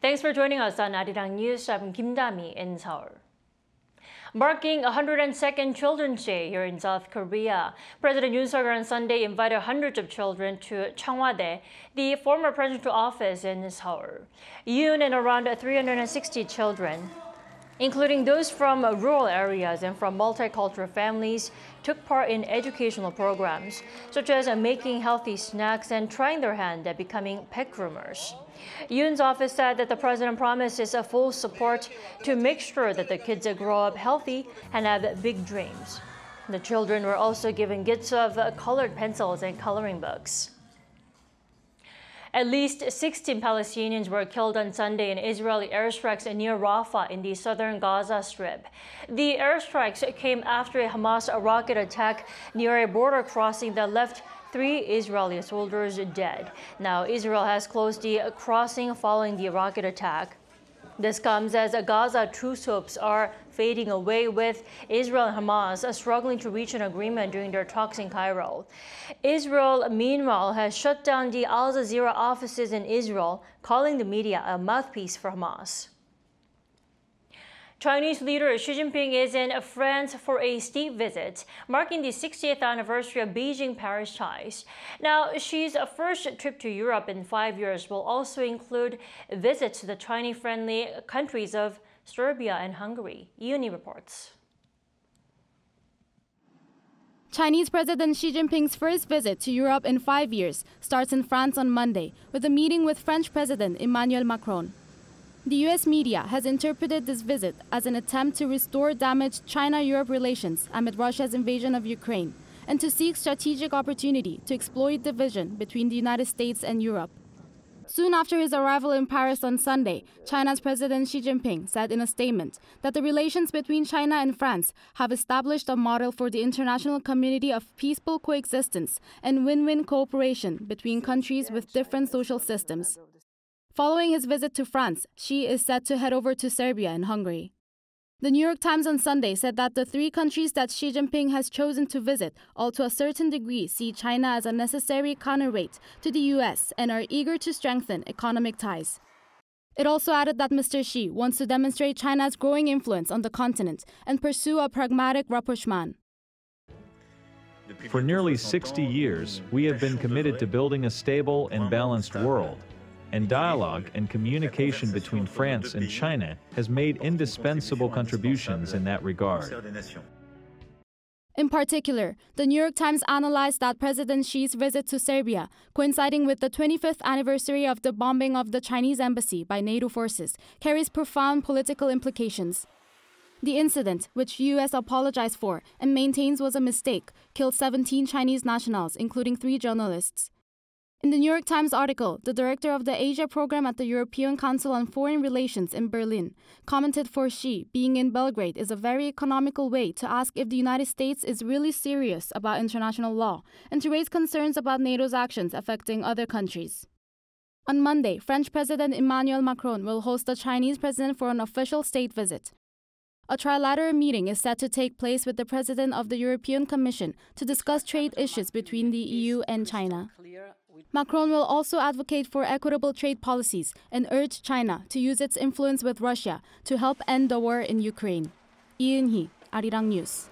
Thanks for joining us on Arirang News. I'm Kim Dami in Seoul. Marking 102nd Children's Day here in South Korea, President Yoon Suk Yeol on Sunday invited hundreds of children to Cheongwade, the former presidential office in Seoul. Yoon and around 360 children, including those from rural areas and from multicultural families, took part in educational programs, such as making healthy snacks and trying their hand at becoming pet groomers. Yoon's office said that the president promises full support to make sure that the kids grow up healthy and have big dreams. The children were also given gifts of colored pencils and coloring books. At least 16 Palestinians were killed on Sunday in Israeli airstrikes near Rafah in the southern Gaza Strip. The airstrikes came after a Hamas rocket attack near a border crossing that left 3 Israeli soldiers dead. Now, Israel has closed the crossing following the rocket attack. This comes as Gaza truce hopes are fading away, with Israel and Hamas struggling to reach an agreement during their talks in Cairo. Israel, meanwhile, has shut down the Al Jazeera offices in Israel, calling the media a mouthpiece for Hamas. Chinese leader Xi Jinping is in France for a state visit, marking the 60th anniversary of Beijing-Paris ties. Now, Xi's first trip to Europe in 5 years will also include visits to the Chinese-friendly countries of Serbia and Hungary. Yoon reports. Chinese President Xi Jinping's first visit to Europe in 5 years starts in France on Monday with a meeting with French President Emmanuel Macron. The U.S. media has interpreted this visit as an attempt to restore damaged China-Europe relations amid Russia's invasion of Ukraine and to seek strategic opportunity to exploit division between the United States and Europe. Soon after his arrival in Paris on Sunday, China's President Xi Jinping said in a statement that the relations between China and France have established a model for the international community of peaceful coexistence and win-win cooperation between countries with different social systems. Following his visit to France, Xi is set to head over to Serbia and Hungary. The New York Times on Sunday said that the 3 countries that Xi Jinping has chosen to visit all to a certain degree see China as a necessary counterweight to the U.S. and are eager to strengthen economic ties. It also added that Mr. Xi wants to demonstrate China's growing influence on the continent and pursue a pragmatic rapprochement. For nearly 60 years, we have been committed to building a stable and balanced world. And dialogue and communication between France and China has made indispensable contributions in that regard. In particular, the New York Times analyzed that President Xi's visit to Serbia, coinciding with the 25th anniversary of the bombing of the Chinese embassy by NATO forces, carries profound political implications. The incident, which the U.S. apologized for and maintains was a mistake, killed 17 Chinese nationals, including 3 journalists. In the New York Times article, the director of the Asia program at the European Council on Foreign Relations in Berlin commented for Xi, being in Belgrade is a very economical way to ask if the United States is really serious about international law and to raise concerns about NATO's actions affecting other countries. On Monday, French President Emmanuel Macron will host the Chinese president for an official state visit. A trilateral meeting is set to take place with the president of the European Commission to discuss trade issues between the EU and China. Macron will also advocate for equitable trade policies and urge China to use its influence with Russia to help end the war in Ukraine. Yoon, Arirang News.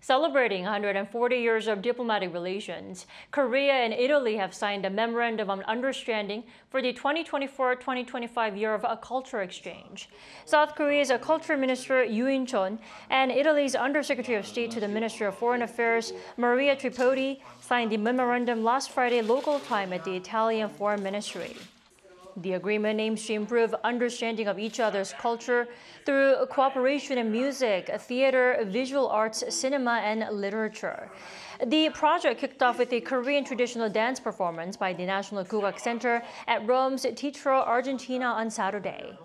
Celebrating 140 years of diplomatic relations, Korea and Italy have signed a memorandum of understanding for the 2024-2025 year of a culture exchange. South Korea's Culture Minister Yoon Suk and Italy's Undersecretary of State to the Ministry of Foreign Affairs Maria Tripodi signed the memorandum last Friday local time at the Italian Foreign Ministry. The agreement aims to improve understanding of each other's culture through cooperation in music, theater, visual arts, cinema, and literature. The project kicked off with a Korean traditional dance performance by the National Kugak Center at Rome's Teatro Argentina on Saturday.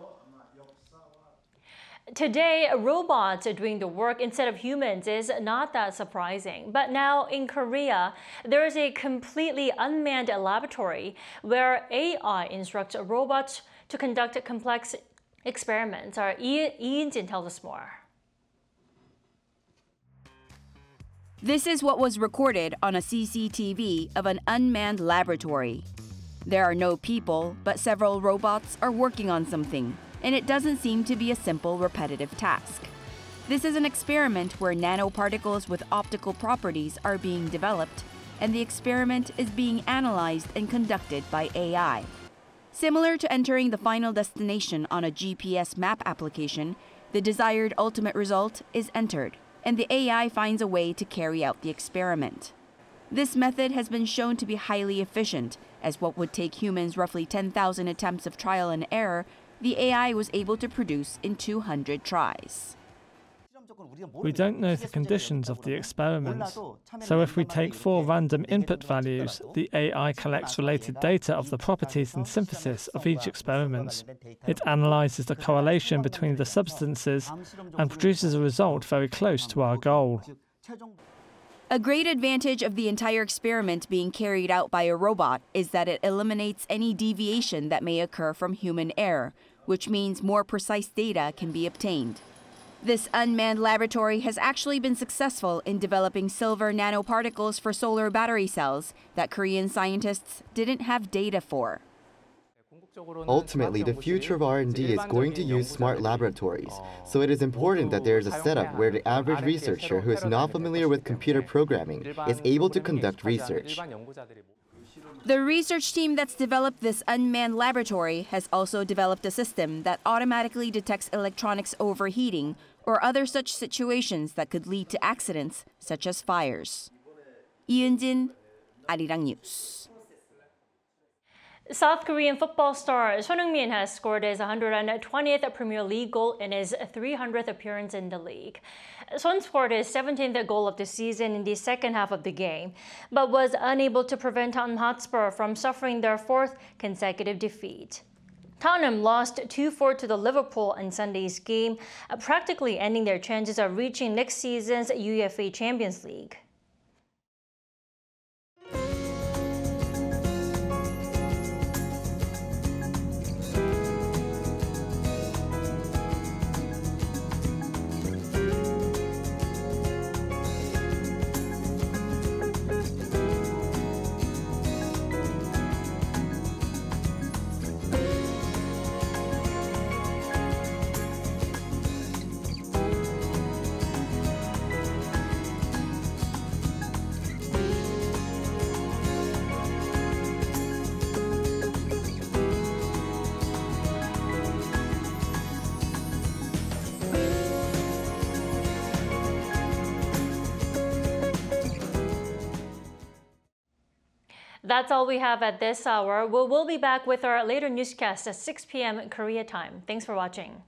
Today, robots are doing the work instead of humans is not that surprising. But now in Korea, there is a completely unmanned laboratory where AI instructs robots to conduct complex experiments. Our Lee Jin tells us more. This is what was recorded on a CCTV of an unmanned laboratory. There are no people, but several robots are working on something, and it doesn't seem to be a simple, repetitive task. This is an experiment where nanoparticles with optical properties are being developed, and the experiment is being analyzed and conducted by AI. Similar to entering the final destination on a GPS map application, the desired ultimate result is entered, and the AI finds a way to carry out the experiment. This method has been shown to be highly efficient, as what would take humans roughly 10,000 attempts of trial and error, the AI was able to produce in 200 tries. We don't know the conditions of the experiment, so if we take 4 random input values, the AI collects related data of the properties and synthesis of each experiment. It analyzes the correlation between the substances and produces a result very close to our goal. A great advantage of the entire experiment being carried out by a robot is that it eliminates any deviation that may occur from human error, which means more precise data can be obtained. This unmanned laboratory has actually been successful in developing silver nanoparticles for solar battery cells that Korean scientists didn't have data for. Ultimately, the future of R&D is going to use smart laboratories, so it is important that there is a setup where the average researcher who is not familiar with computer programming is able to conduct research. The research team that's developed this unmanned laboratory has also developed a system that automatically detects electronics overheating or other such situations that could lead to accidents, such as fires. Yoon, Arirang News. South Korean football star Heung-min has scored his 120th Premier League goal in his 300th appearance in the league. Son scored his 17th goal of the season in the second half of the game, but was unable to prevent Tottenham Hotspur from suffering their 4th consecutive defeat. Tottenham lost 2-4 to the Liverpool in Sunday's game, practically ending their chances of reaching next season's UEFA Champions League. That's all we have at this hour. We'll be back with our later newscast at 6 p.m. Korea time. Thanks for watching.